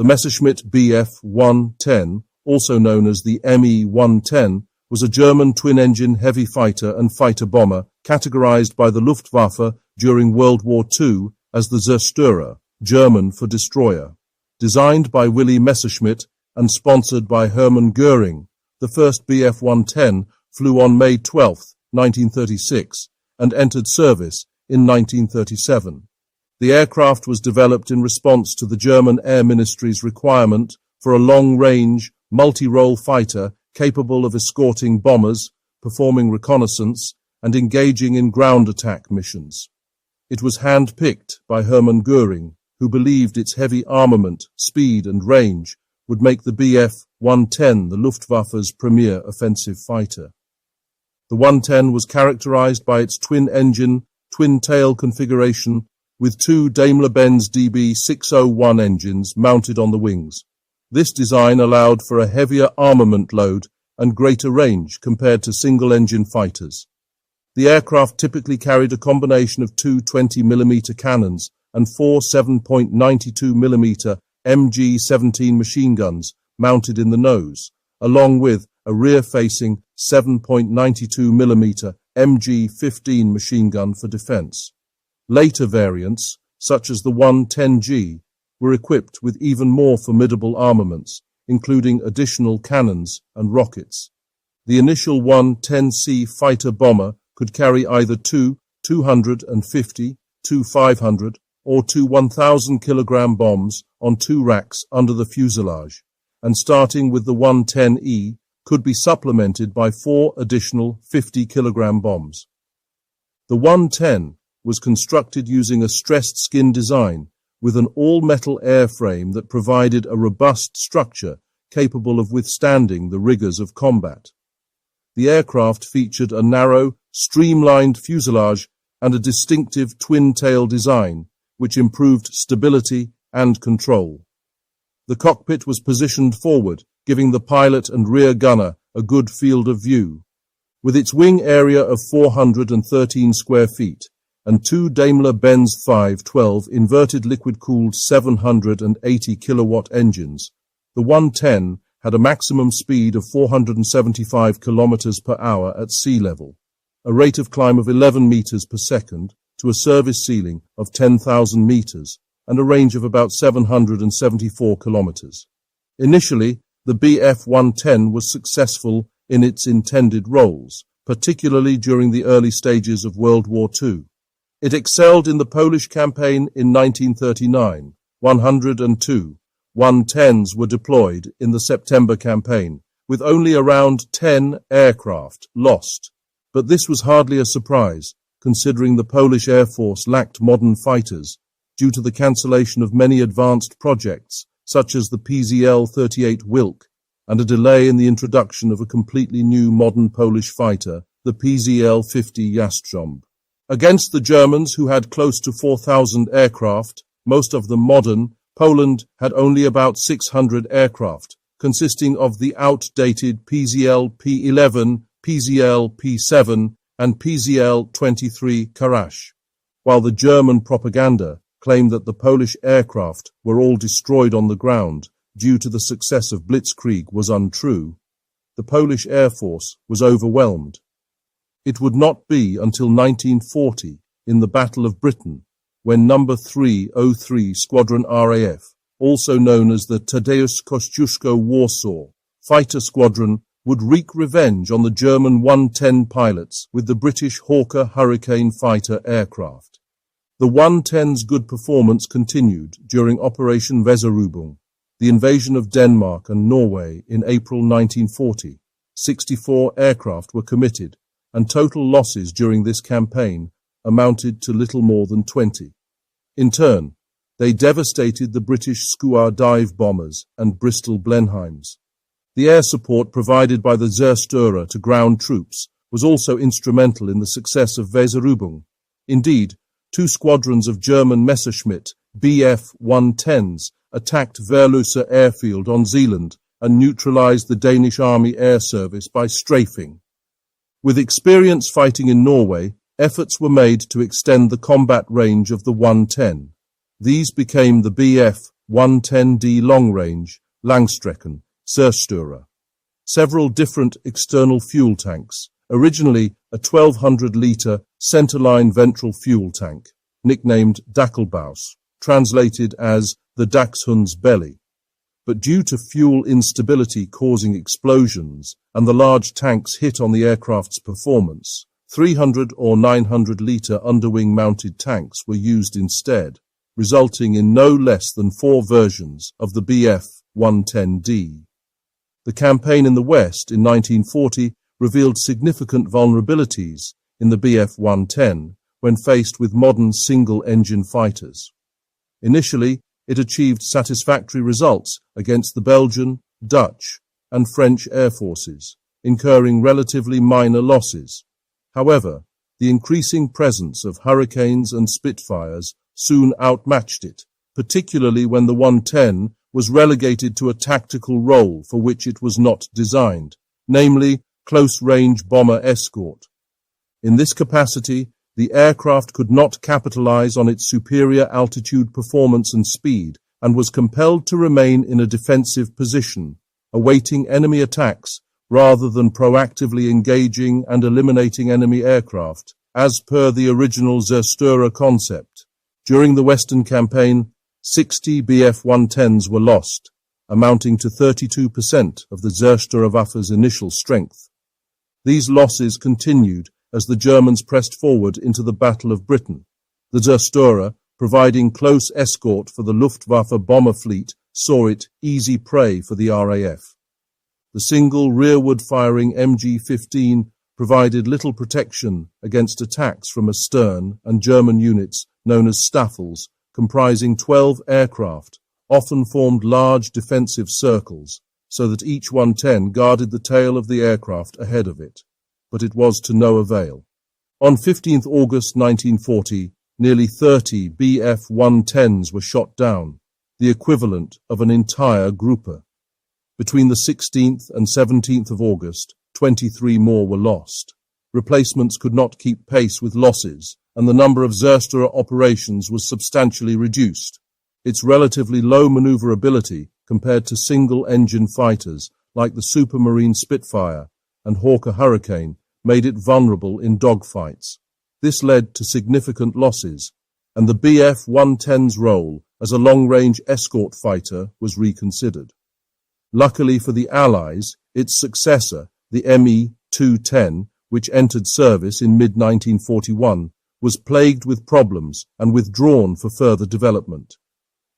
The Messerschmitt Bf 110, also known as the Me 110, was a German twin-engine heavy fighter and fighter bomber categorized by the Luftwaffe during World War II as the Zerstörer, German for destroyer. Designed by Willy Messerschmitt and sponsored by Hermann Göring, the first Bf 110 flew on May 12, 1936, and entered service in 1937. The aircraft was developed in response to the German Air Ministry's requirement for a long-range, multi-role fighter capable of escorting bombers, performing reconnaissance, and engaging in ground attack missions. It was hand-picked by Hermann Göring, who believed its heavy armament, speed, and range would make the Bf 110 the Luftwaffe's premier offensive fighter. The 110 was characterized by its twin-engine, twin-tail configuration with two Daimler-Benz DB601 engines mounted on the wings. This design allowed for a heavier armament load and greater range compared to single-engine fighters. The aircraft typically carried a combination of two 20mm cannons and four 7.92mm MG-17 machine guns mounted in the nose, along with a rear-facing 7.92mm MG-15 machine gun for defense. Later variants, such as the 110G, were equipped with even more formidable armaments, including additional cannons and rockets. The initial 110C fighter bomber could carry either two 250, two 500, or two 1,000-kilogram bombs on two racks under the fuselage, and starting with the 110E, could be supplemented by four additional 50-kilogram bombs. The 110 was constructed using a stressed skin design with an all-metal airframe that provided a robust structure capable of withstanding the rigors of combat. The aircraft featured a narrow, streamlined fuselage and a distinctive twin-tail design, which improved stability and control. The cockpit was positioned forward, giving the pilot and rear gunner a good field of view. With its wing area of 413 square feet and two Daimler-Benz 512 inverted liquid-cooled 780 kilowatt engines, the 110 had a maximum speed of 475 kilometers per hour at sea level, a rate of climb of 11 meters per second to a service ceiling of 10,000 meters and a range of about 774 kilometers. Initially, the Bf 110 was successful in its intended roles, particularly during the early stages of World War II. It excelled in the Polish campaign in 1939. 102 110s were deployed in the September campaign, with only around 10 aircraft lost. But this was hardly a surprise, considering the Polish Air Force lacked modern fighters due to the cancellation of many advanced projects, such as the PZL-38 Wilk, and a delay in the introduction of a completely new modern Polish fighter, the PZL-50 Jastrząb. Against the Germans, who had close to 4,000 aircraft, most of them modern, Poland had only about 600 aircraft, consisting of the outdated PZL P-11, PZL P-7, and PZL-23 Karasz, while the German propaganda claimed that the Polish aircraft were all destroyed on the ground due to the success of Blitzkrieg was untrue. The Polish Air Force was overwhelmed. It would not be until 1940, in the Battle of Britain, when No. 303 Squadron RAF, also known as the Tadeusz Kościuszko Warsaw Fighter Squadron, would wreak revenge on the German 110 pilots with the British Hawker Hurricane fighter aircraft. The 110's good performance continued during Operation Weserübung, the invasion of Denmark and Norway in April 1940. 64 aircraft were committed, and total losses during this campaign amounted to little more than 20. In turn, they devastated the British Skua dive bombers and Bristol Blenheims. The air support provided by the Zerstörer to ground troops was also instrumental in the success of Weserübung. Indeed, two squadrons of German Messerschmitt Bf 110s attacked Verløse airfield on Zealand and neutralized the Danish Army Air Service by strafing. With experience fighting in Norway, efforts were made to extend the combat range of the 110. These became the Bf 110D long-range Langstrecken Zerstörer. Several different external fuel tanks, originally a 1200-litre centerline ventral fuel tank, nicknamed Dackelbaus, translated as the Dachshund's belly. But due to fuel instability causing explosions and the large tank's hit on the aircraft's performance, 300 or 900-litre underwing-mounted tanks were used instead, resulting in no less than 4 versions of the Bf-110D. The campaign in the West in 1940 revealed significant vulnerabilities in the Bf-110 when faced with modern single-engine fighters. Initially, it achieved satisfactory results against the Belgian, Dutch, and French air forces, incurring relatively minor losses. However, the increasing presence of Hurricanes and Spitfires soon outmatched it, particularly when the 110 was relegated to a tactical role for which it was not designed, namely close-range bomber escort. In this capacity, the aircraft could not capitalize on its superior altitude performance and speed and was compelled to remain in a defensive position, awaiting enemy attacks rather than proactively engaging and eliminating enemy aircraft, as per the original Zerstörer concept. During the Western Campaign, 60 Bf-110s were lost, amounting to 32% of the Zerstörerwaffe's initial strength. These losses continued as the Germans pressed forward into the Battle of Britain, the Zerstörer, providing close escort for the Luftwaffe bomber fleet, saw it easy prey for the RAF. The single rearward-firing MG-15 provided little protection against attacks from astern and German units known as Staffels, comprising 12 aircraft, often formed large defensive circles, so that each 110 guarded the tail of the aircraft ahead of it. But it was to no avail. On 15 August 1940, nearly 30 Bf-110s were shot down, the equivalent of an entire grouper. Between the 16th and 17th of August, 23 more were lost. Replacements could not keep pace with losses, and the number of Zerstörer operations was substantially reduced. Its relatively low maneuverability compared to single-engine fighters like the Supermarine Spitfire and Hawker Hurricane made it vulnerable in dogfights. This led to significant losses, and the Bf-110's role as a long-range escort fighter was reconsidered. Luckily for the Allies, its successor, the Me-210, which entered service in mid-1941, was plagued with problems and withdrawn for further development.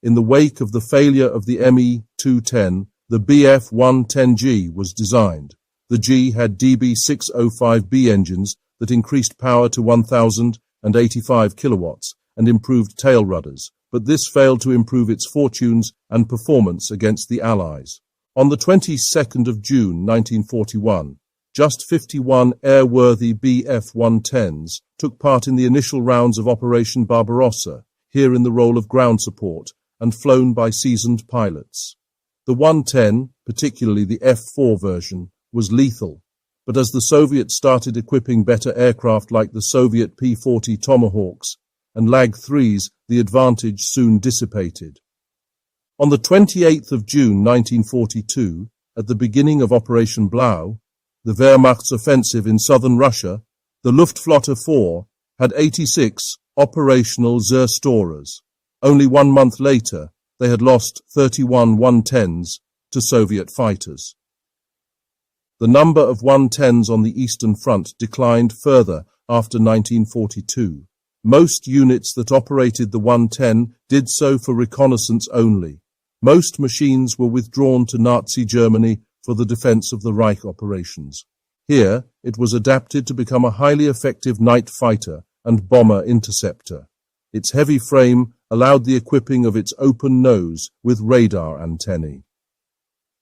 In the wake of the failure of the Me-210, the Bf-110G was designed. The G had DB605B engines that increased power to 1,085 kilowatts and improved tail rudders, but this failed to improve its fortunes and performance against the Allies. On the 22nd of June 1941, just 51 airworthy Bf-110s took part in the initial rounds of Operation Barbarossa, here in the role of ground support and flown by seasoned pilots. The 110, particularly the F-4 version, was lethal, but as the Soviets started equipping better aircraft like the Soviet P-40 Tomahawks and Lag-3s, the advantage soon dissipated. On the 28th of June 1942, at the beginning of Operation Blau, the Wehrmacht's offensive in southern Russia, the Luftwaffe 4 had 86 operational Zerstörers. Only 1 month later, they had lost 31 110s to Soviet fighters. The number of 110s on the Eastern Front declined further after 1942. Most units that operated the 110 did so for reconnaissance only. Most machines were withdrawn to Nazi Germany for the defense of the Reich operations. Here, it was adapted to become a highly effective night fighter and bomber interceptor. Its heavy frame allowed the equipping of its open nose with radar antennae.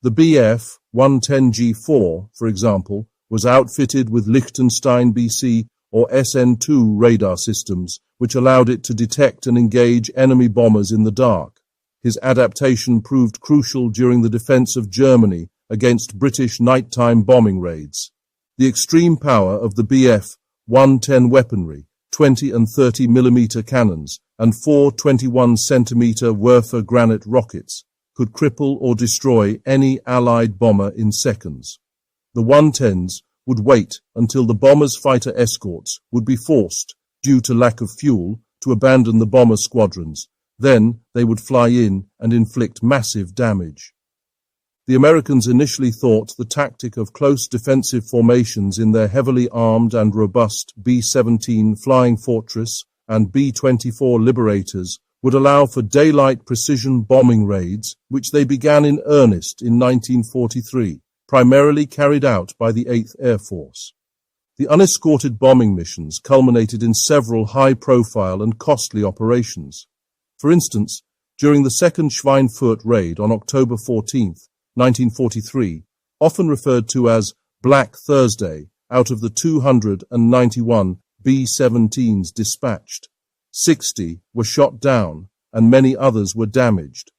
The Bf-110G4, for example, was outfitted with Liechtenstein BC or SN2 radar systems, which allowed it to detect and engage enemy bombers in the dark. His adaptation proved crucial during the defense of Germany against British nighttime bombing raids. The extreme power of the Bf-110 weaponry 20 and 30 mm cannons and 4 21 cm Werfer granite rockets could cripple or destroy any Allied bomber in seconds. The 110s would wait until the bombers' fighter escorts would be forced, due to lack of fuel, to abandon the bomber squadrons. Then they would fly in and inflict massive damage. The Americans initially thought the tactic of close defensive formations in their heavily armed and robust B-17 Flying Fortress and B-24 Liberators would allow for daylight precision bombing raids, which they began in earnest in 1943, primarily carried out by the 8th Air Force. The unescorted bombing missions culminated in several high-profile and costly operations. For instance, during the second Schweinfurt raid on October 14, 1943, often referred to as Black Thursday, out of the 291 B-17s dispatched, 60 were shot down and many others were damaged.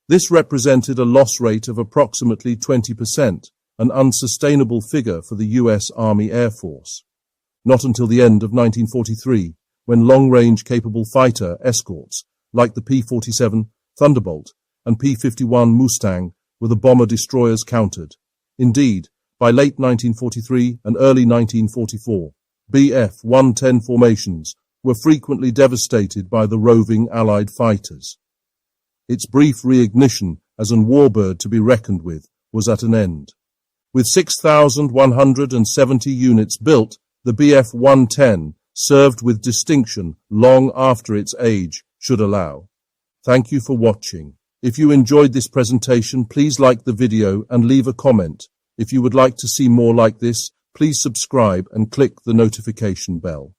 This represented a loss rate of approximately 20%, an unsustainable figure for the U.S. Army Air Force. Not until the end of 1943, when long-range capable fighter escorts like the P-47 Thunderbolt and P-51 Mustang were the bomber-destroyers countered. Indeed, by late 1943 and early 1944, Bf-110 formations were frequently devastated by the roving Allied fighters. Its brief reignition as an warbird to be reckoned with was at an end. With 6,170 units built, the Bf-110 served with distinction long after its age should allow. Thank you for watching. If you enjoyed this presentation, please like the video and leave a comment. If you would like to see more like this, please subscribe and click the notification bell.